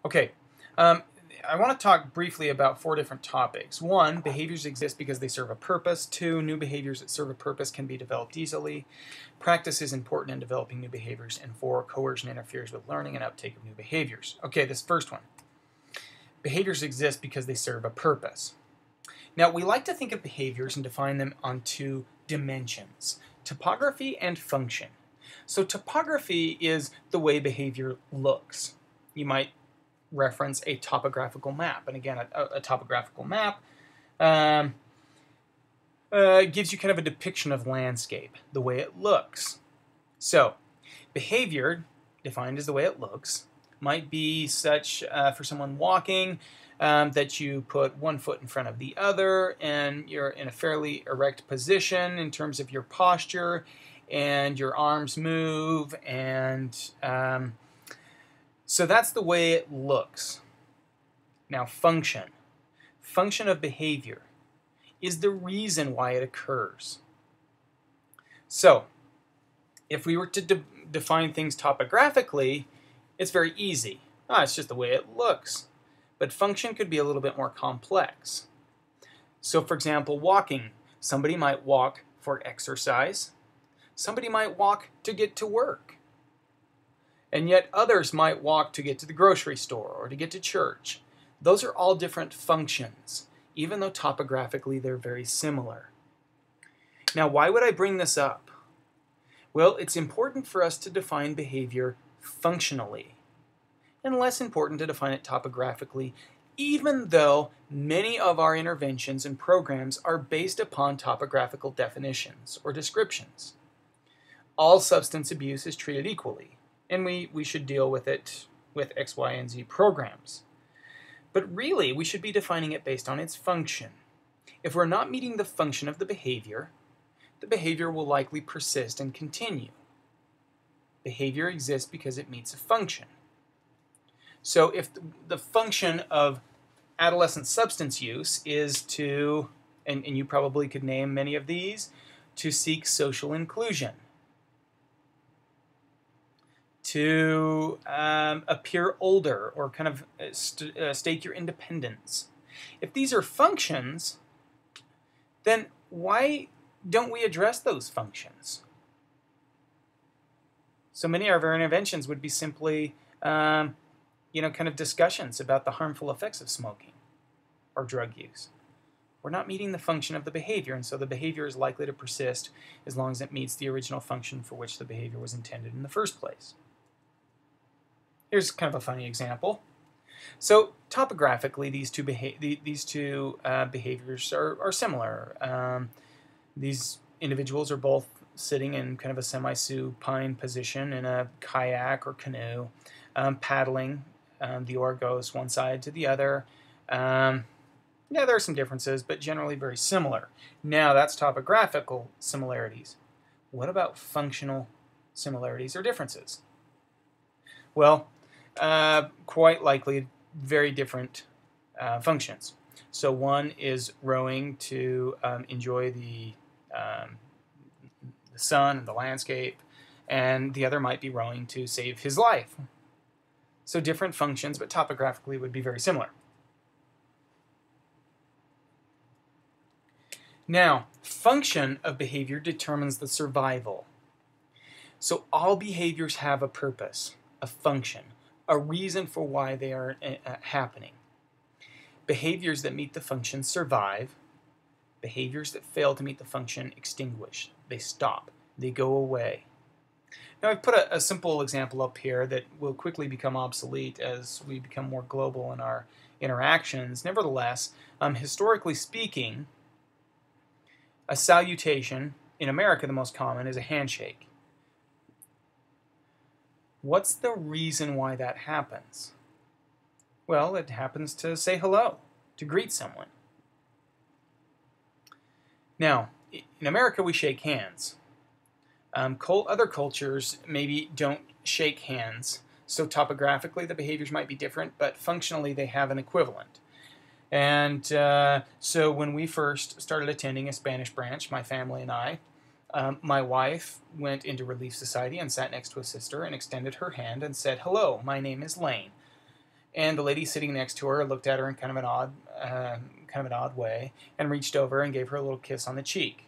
Okay, um, I want to talk briefly about four different topics. One, behaviors exist because they serve a purpose. Two, new behaviors that serve a purpose can be developed easily. Practice is important in developing new behaviors. And four, coercion interferes with learning and uptake of new behaviors. Okay, this first one. Behaviors exist because they serve a purpose. Now, we like to think of behaviors and define them on two dimensions, topography and function. So topography is the way behavior looks. You might reference a topographical map. And again, a topographical map gives you kind of a depiction of landscape, the way it looks. So, behavior, defined as the way it looks, might be such for someone walking that you put one foot in front of the other and you're in a fairly erect position in terms of your posture and your arms move and so that's the way it looks. Now, function. Function of behavior is the reason why it occurs. So, if we were to define things topographically, it's very easy. It's just the way it looks. But function could be a little bit more complex. So, for example, walking. Somebody might walk for exercise. Somebody might walk to get to work. And yet others might walk to get to the grocery store or to get to church. Those are all different functions, even though topographically they're very similar. Now, why would I bring this up? Well, it's important for us to define behavior functionally, and less important to define it topographically, even though many of our interventions and programs are based upon topographical definitions or descriptions. All substance abuse is treated equally, and we should deal with it with X, Y, and Z programs. But really, we should be defining it based on its function. If we're not meeting the function of the behavior will likely persist and continue. Behavior exists because it meets a function. So if the function of adolescent substance use is to, and you probably could name many of these, to seek social inclusion, to appear older or kind of stake your independence. If these are functions, then why don't we address those functions? So many of our interventions would be simply, kind of discussions about the harmful effects of smoking or drug use. We're not meeting the function of the behavior, and so the behavior is likely to persist as long as it meets the original function for which the behavior was intended in the first place. Here's kind of a funny example. So topographically, these two behaviors are similar. These individuals are both sitting in kind of a semi-supine position in a kayak or canoe, paddling. The oar goes one side to the other. Yeah, there are some differences, but generally very similar. Now, that's topographical similarities. What about functional similarities or differences? Well, quite likely very different functions. So one is rowing to enjoy the sun and the landscape, and the other might be rowing to save his life. So different functions, but topographically would be very similar. Now, function of behavior determines the survival. So all behaviors have a purpose, a function, a reason for why they are happening. Behaviors that meet the function survive. Behaviors that fail to meet the function extinguish. They stop. They go away. Now, I've put a simple example up here that will quickly become obsolete as we become more global in our interactions. Nevertheless, historically speaking, a salutation, in America the most common, is a handshake. What's the reason why that happens? Well, it happens to say hello, to greet someone. Now, in America we shake hands. Other cultures maybe don't shake hands, so topographically the behaviors might be different, but functionally they have an equivalent. And so when we first started attending a Spanish branch, my family and I, my wife went into Relief Society and sat next to a sister and extended her hand and said, "Hello, my name is Lane." and the lady sitting next to her looked at her in kind of an odd way and reached over and gave her a little kiss on the cheek.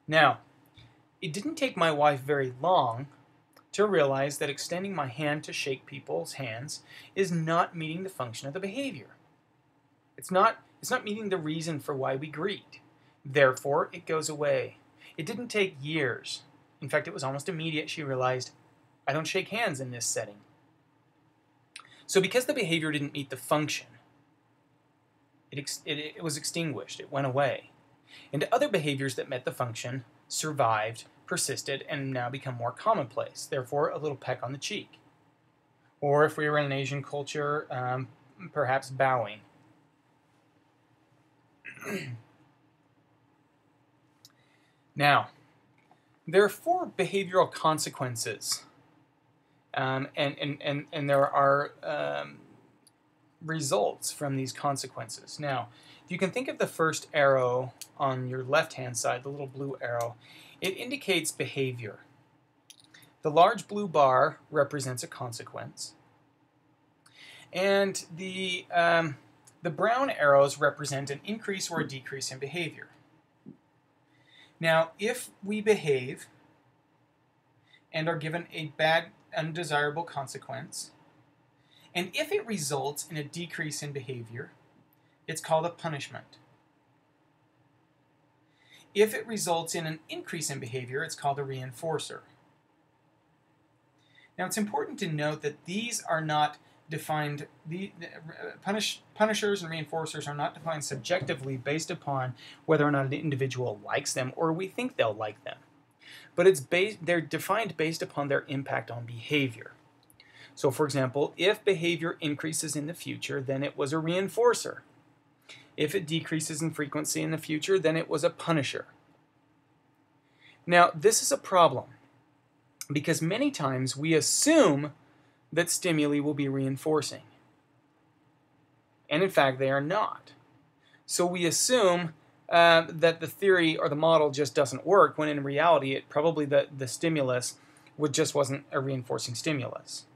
Now, it didn't take my wife very long to realize that extending my hand to shake people's hands is not meeting the function of the behavior. It's not meeting the reason for why we greet. Therefore, it goes away. It didn't take years. In fact, it was almost immediate. She realized, I don't shake hands in this setting. So because the behavior didn't meet the function, it was extinguished. It went away. And other behaviors that met the function survived, persisted, and now become more commonplace. Therefore, a little peck on the cheek. Or if we were in an Asian culture, perhaps bowing. Now, there are 4 behavioral consequences, and there are results from these consequences. Now, if you can think of the first arrow on your left-hand side, the little blue arrow, it indicates behavior. The large blue bar represents a consequence, and the brown arrows represent an increase or a decrease in behavior. Now, if we behave and are given a bad, undesirable consequence, and if it results in a decrease in behavior, it's called a punishment. If it results in an increase in behavior, it's called a reinforcer. Now, it's important to note that these are not defined, punishers and reinforcers are not defined subjectively based upon whether or not an individual likes them or we think they'll like them. But they're defined based upon their impact on behavior. So, for example, if behavior increases in the future, then it was a reinforcer. If it decreases in frequency in the future, then it was a punisher. Now, this is a problem because many times we assume that stimuli will be reinforcing. And in fact, they are not. So we assume that the theory or the model just doesn't work, when in reality, probably the stimulus just wasn't a reinforcing stimulus.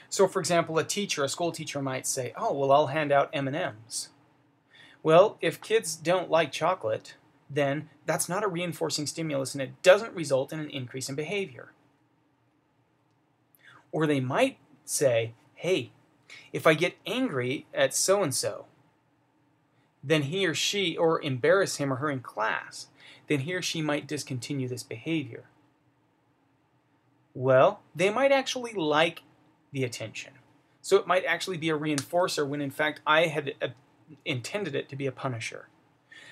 So for example, a school teacher might say, oh, well, I'll hand out M&Ms. Well, if kids don't like chocolate, then that's not a reinforcing stimulus and it doesn't result in an increase in behavior. Or they might say, hey, if I get angry at so-and-so, then he or she, or embarrass him or her in class, then he or she might discontinue this behavior. Well, they might actually like the attention. So it might actually be a reinforcer when in fact I had intended it to be a punisher.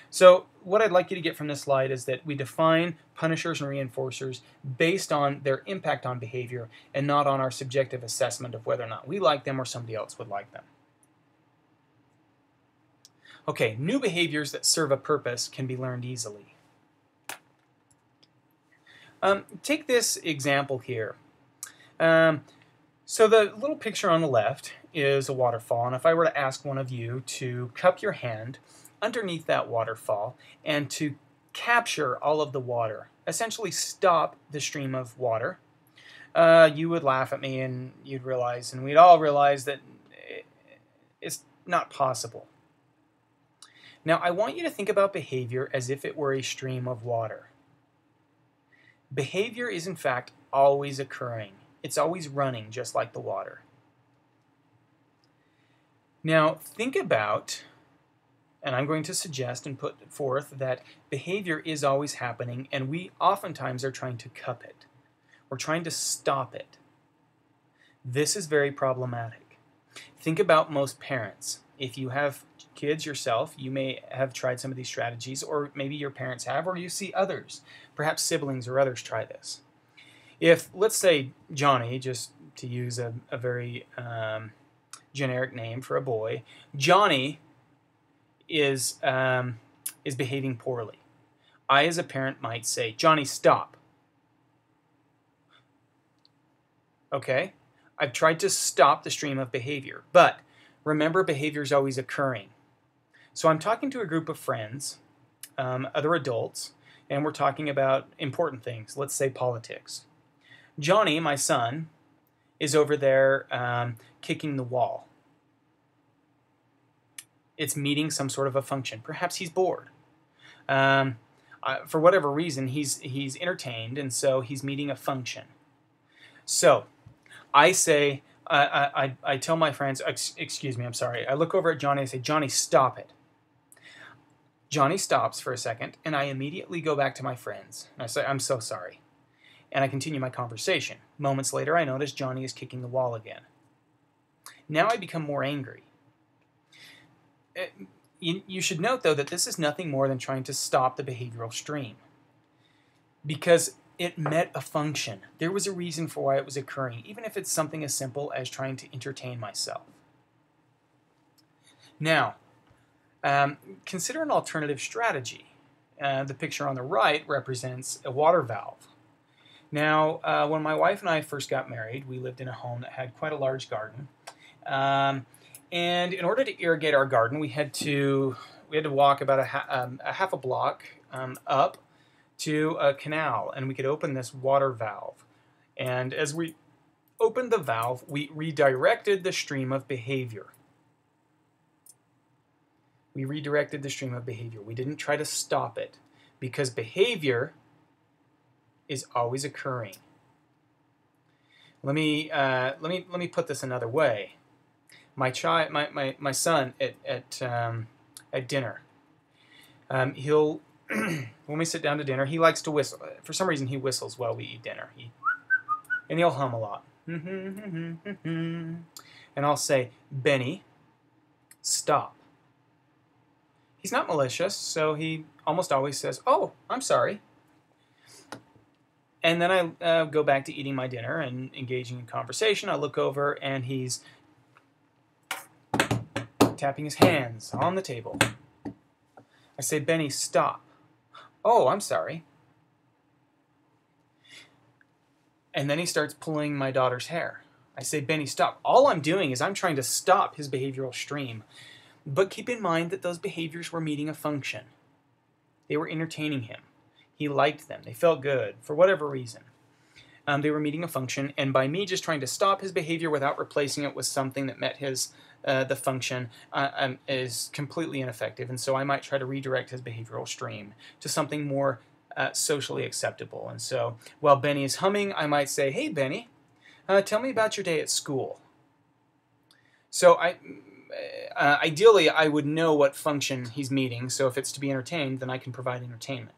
So what I'd like you to get from this slide is that we define punishers and reinforcers based on their impact on behavior and not on our subjective assessment of whether or not we like them or somebody else would like them. Okay, new behaviors that serve a purpose can be learned easily. Take this example here. So the little picture on the left is a waterfall, and if I were to ask one of you to cup your hand underneath that waterfall and to capture all of the water, essentially stop the stream of water, you would laugh at me and you'd realize, and we'd all realize, that it's not possible. Now, I want you to think about behavior as if it were a stream of water. Behavior is, in fact, always occurring. It's always running, just like the water. Now, think about, and I'm going to suggest and put forth, that behavior is always happening, and we oftentimes are trying to cup it. We're trying to stop it. This is very problematic. Think about most parents. If you have kids yourself, you may have tried some of these strategies, or maybe your parents have, or you see others, perhaps siblings or others, try this. If, let's say, Johnny, just to use a very generic name for a boy, Johnny is behaving poorly. I, as a parent, might say, Johnny, stop. Okay? I've tried to stop the stream of behavior, but remember, behavior is always occurring. So I'm talking to a group of friends, other adults, and we're talking about important things. Let's say politics. Johnny, my son, is over there kicking the wall. It's meeting some sort of a function. Perhaps he's bored. For whatever reason, he's entertained, and so he's meeting a function. So I say, I tell my friends, excuse me, I'm sorry. I look over at Johnny and say, Johnny, stop it. Johnny stops for a second, and I immediately go back to my friends. And I say, I'm so sorry. And I continue my conversation. Moments later, I notice Johnny is kicking the wall again. Now I become more angry. You should note, though, that this is nothing more than trying to stop the behavioral stream. Because it met a function. There was a reason for why it was occurring, even if it's something as simple as trying to entertain myself. Now, consider an alternative strategy. The picture on the right represents a water valve. Now, when my wife and I first got married, we lived in a home that had quite a large garden. And in order to irrigate our garden, we had to walk about a half a block up to a canal, and we could open this water valve. And as we opened the valve, we redirected the stream of behavior. We redirected the stream of behavior. We didn't try to stop it, because behavior is always occurring. Let me put this another way. My son at dinner, he'll when we sit down to dinner, he likes to whistle. For some reason, he whistles while we eat dinner. And he'll hum a lot. And I'll say, Benny, stop. He's not malicious, so he almost always says, oh, I'm sorry. And then I go back to eating my dinner and engaging in conversation. I look over, and he's tapping his hands on the table. I say, Benny, stop. Oh, I'm sorry. And then he starts pulling my daughter's hair. I say, Benny, stop. All I'm doing is I'm trying to stop his behavioral stream. But keep in mind that those behaviors were meeting a function. They were entertaining him. He liked them. They felt good for whatever reason. They were meeting a function, and by me just trying to stop his behavior without replacing it with something that met the function is completely ineffective. And so I might try to redirect his behavioral stream to something more socially acceptable. And so while Benny is humming, I might say, hey, Benny, tell me about your day at school. So ideally, I would know what function he's meeting, so if it's to be entertained, then I can provide entertainment.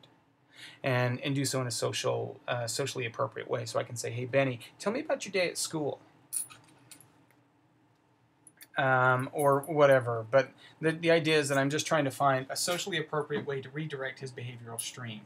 And do so in a socially appropriate way. So I can say, hey, Benny, tell me about your day at school. Or whatever. But the idea is that I'm just trying to find a socially appropriate way to redirect his behavioral stream.